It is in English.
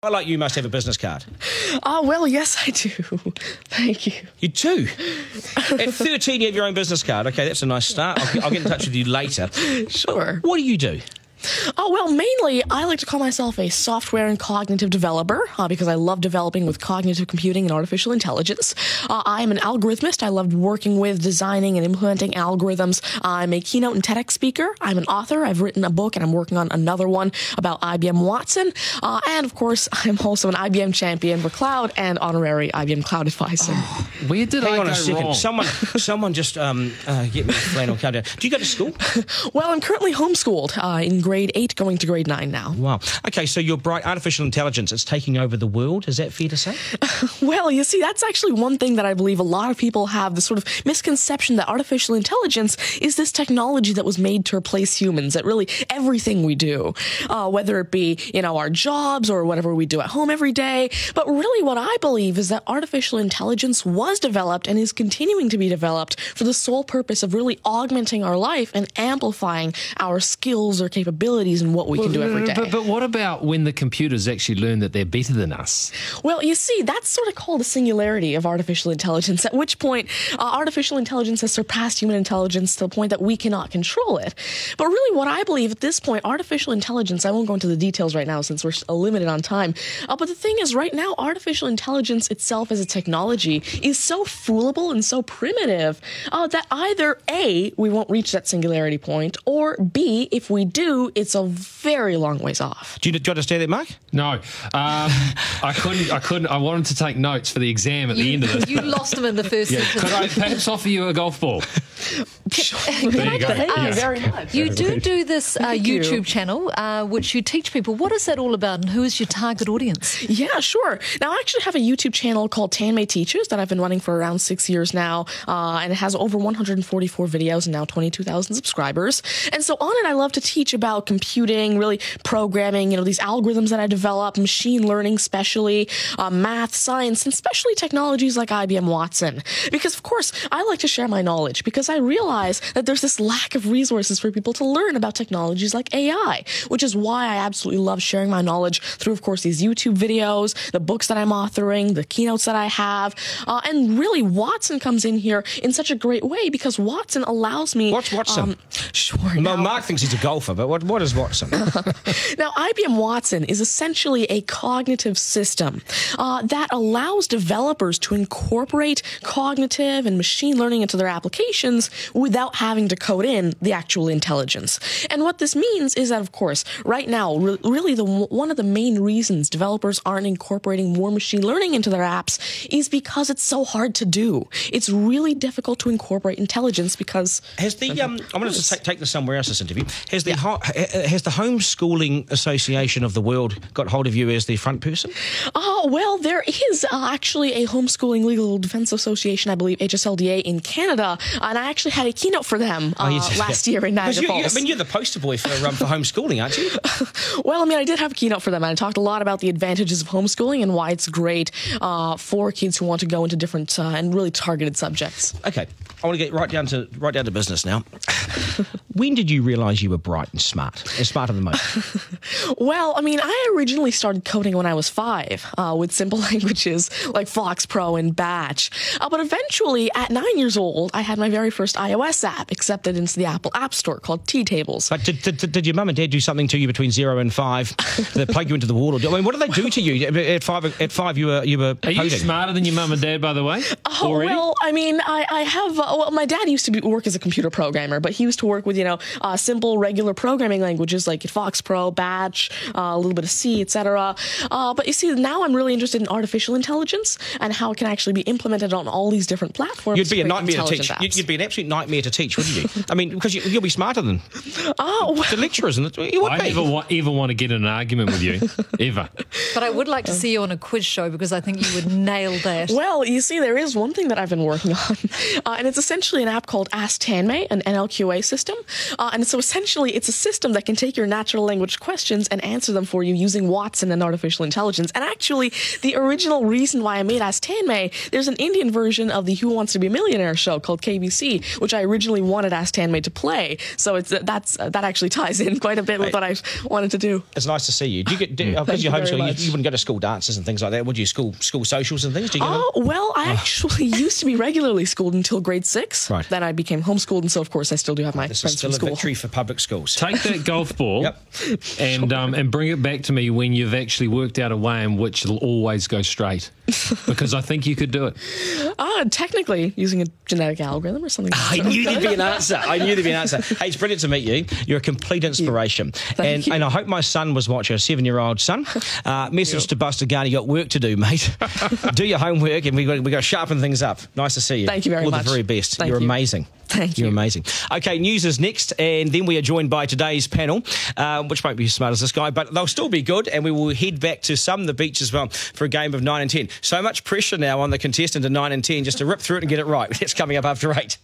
Like you must have a business card. Well, yes, I do. Thank you. You do? At 13, you have your own business card. Okay, that's a nice start. I'll get in touch with you later. Sure. What do you do? Well, mainly, I like to call myself a software and cognitive developer because I love developing with cognitive computing and artificial intelligence. I am an algorithmist. I love working with, designing, and implementing algorithms. I'm a keynote and TEDx speaker. I'm an author. I've written a book, and I'm working on another one about IBM Watson. And, of course, I'm also an IBM champion for cloud and honorary IBM cloud advisor. Where did I go wrong? Someone just get me a flannel countdown. Do you go to school? Well, I'm currently homeschooled in grade 8 going to grade 9 now. Wow. Okay, so you're bright. Artificial intelligence, it's taking over the world. Is that fair to say? Well, you see, that's actually one thing that I believe a lot of people have, this sort of misconception that artificial intelligence is this technology that was made to replace humans at really everything we do, whether it be, our jobs or whatever we do at home every day. But really what I believe is that artificial intelligence was developed and is continuing to be developed for the sole purpose of really augmenting our life and amplifying our skills or capabilities and what we can do every day. But what about when the computers actually learn that they're better than us? Well, you see, that's sort of called a singularity of artificial intelligence, at which point artificial intelligence has surpassed human intelligence to the point that we cannot control it. But really what I believe at this point, artificial intelligence, I won't go into the details right now since we're limited on time, but the thing is right now, artificial intelligence itself as a technology is so foolable and so primitive that either A, we won't reach that singularity point, or B, if we do, it's a very long ways off. Do you understand that, Mark? No. I couldn't. I wanted to take notes for the exam at the end of this. You lost them in the first sentence. Could I perhaps offer you a golf ball? There you go. Thank you very much. You do this YouTube channel, which you teach people. What is that all about, and who is your target audience? Yeah, sure. Now, I actually have a YouTube channel called Tanmai Teaches that I've been running for around 6 years now, and it has over 144 videos and now 22,000 subscribers. And so on it, I love to teach about computing, really programming, these algorithms that I develop, machine learning especially, math, science, and especially technologies like IBM Watson. Because, of course, I like to share my knowledge because I realize that there's this lack of resources for people to learn about technologies like AI, which is why I absolutely love sharing my knowledge through, of course, these YouTube videos, the books that I'm authoring, the keynotes that I have, and really Watson comes in here in such a great way because Watson allows me... What's Watson? Sure. Mark thinks he's a golfer, but what is Watson? Now, IBM Watson is essentially a cognitive system that allows developers to incorporate cognitive and machine learning into their applications without having to code in the actual intelligence. And what this means is that, of course, right now, really one of the main reasons developers aren't incorporating more machine learning into their apps is because it's so hard to do. It's really difficult to incorporate intelligence because... Has the I'm going to take this somewhere else, this interview. Has the Homeschooling Association of the World got hold of you as the front person? Well, there is actually a Homeschooling Legal Defense Association, I believe, HSLDA in Canada, and I actually had a keynote for them last year in Niagara Falls. You're the poster boy for homeschooling, aren't you? Well, I did have a keynote for them, and I talked a lot about the advantages of homeschooling and why it's great for kids who want to go into different and really targeted subjects. Okay, I want to get right down to business now. When did you realise you were bright and smart, and smarter than most? Well, I originally started coding when I was 5 with simple languages like Fox Pro and Batch. But eventually, at 9 years old, I had my very first iOS app accepted into the Apple App Store called T-Tables. But did your mum and dad do something to you between 0 and 5 that plug you into the wall? What did they do to you? At 5, you were coding. Are you smarter than your mum and dad, by the way? Already? Well, I have... my dad used to work as a computer programmer, but he used to work with, simple, regular programming languages like Fox Pro, Batch, a little bit of C, etc. But you see, now I'm really interested in artificial intelligence and how it can actually be implemented on all these different platforms. You'd be a nightmare to teach. You'd be an absolute nightmare to teach, wouldn't you? Because you'll be smarter than the lecturers. I never want to get in an argument with you, ever. But I would like to see you on a quiz show because I think you would nail that. Well, you see, there is one thing that I've been working on, and it's essentially an app called Ask Tanmai, an NLQA system. And so essentially, it's a system system that can take your natural language questions and answer them for you using Watson and artificial intelligence. And actually, the original reason why I made Ask Tanmai, there's an Indian version of the Who Wants to Be a Millionaire show called KBC, which I originally wanted Ask Tanmai to play. So that actually ties in quite a bit with what I wanted to do. It's nice to see you. Do you get because you're homeschooling? You wouldn't go to school dances and things like that, would you? School socials and things. Do you well, I actually used to be regularly schooled until grade 6. Right. Then I became homeschooled, and so of course I still do have my This friends is still from a school. victory for public schools. Take that golf ball Yep. and bring it back to me when you've actually worked out a way in which it'll always go straight. Because I think you could do it. Technically, using a genetic algorithm or something. I knew there'd be an answer. Hey, it's brilliant to meet you. You're a complete inspiration. Thank you. And I hope my son was watching, a 7-year-old son. Message to Buster Garner, you got work to do, mate. Do your homework, and we got to sharpen things up. Nice to see you. Thank you very All much. the very best. Thank You're you. amazing. Thank you. You're amazing. Okay, news is next, and then we are joined by today's panel, which won't be as smart as this guy, but they'll still be good, and we will head back to the beach as well for a game of 9 and 10. So much pressure now on the contestant in 9 and 10 just to rip through it and get it right. That's coming up after 8.